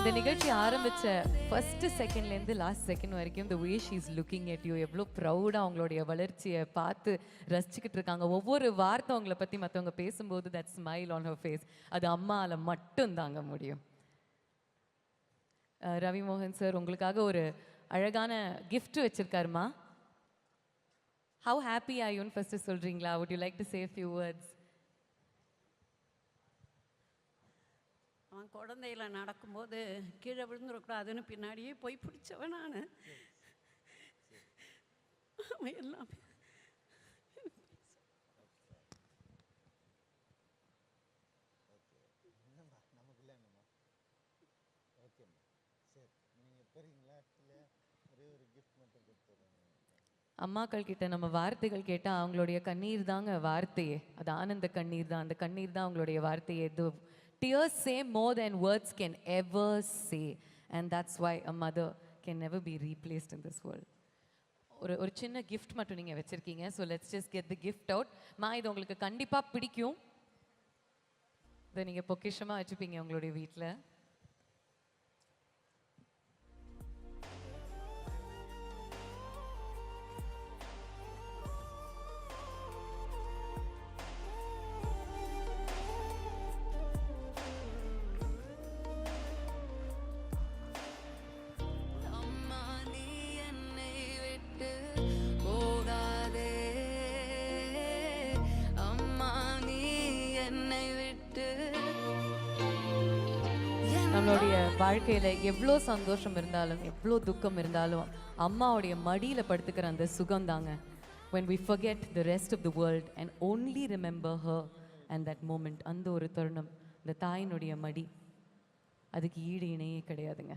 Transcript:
இந்த நிகழ்ச்சி ஆரம்பிச்ச ஃபர்ஸ்ட் செகண்ட்லேருந்து லாஸ்ட் செகண்ட் வரைக்கும் the way she is looking at you எவ்வளோ ப்ரௌடாக அவங்களுடைய வளர்ச்சியை பார்த்து ரசிச்சுக்கிட்டு இருக்காங்க. ஒவ்வொரு வார்த்தை அவங்கள பற்றி மற்றவங்க பேசும்போது that smile on her face அது அம்மாவால் மட்டும் தாங்க முடியும். ரவி மோகன் சார் உங்களுக்காக ஒரு அழகான gift வச்சிருக்காருமா. How happy are you first சொல்றீங்களா? Would you like to say a few words? அவன் குழந்தையில நடக்கும்போது கீழே விழுந்துடக்கூடாதுன்னு பின்னாடியே போய் பிடிச்சவன் நான். அவன் எல்லாமே அம்மாக்கள் கிட்ட நம்ம வார்த்தைகள் கேட்டால் அவங்களுடைய கண்ணீர் தாங்க வார்த்தையே. அது ஆனந்த கண்ணீர் தான். அந்த கண்ணீர் தான் அவங்களுடைய வார்த்தையே. Tears say more than words can ever say, and that's why a mother can never be replaced in this world. ஒரு சின்ன கிஃப்ட் மட்டும் நீங்கள் வச்சுருக்கீங்க. So let's just get the gift out. இது உங்களுக்கு கண்டிப்பாக பிடிக்கும். இதை நீங்கள் பொக்கிஷமாக வச்சுப்பீங்க உங்களுடைய வீட்டில். நம்மளுடைய வாழ்க்கையில் எவ்வளோ சந்தோஷம் இருந்தாலும் எவ்வளோ துக்கம் இருந்தாலும் அம்மாவுடைய மடியில் படுத்துக்கிற அந்த சுகம் தாங்க. when we forget the rest of the world and only remember her and that moment, அந்த ஒரு தருணம், இந்த தாயினுடைய மடி, அதுக்கு ஈடு இணையே கிடையாதுங்க.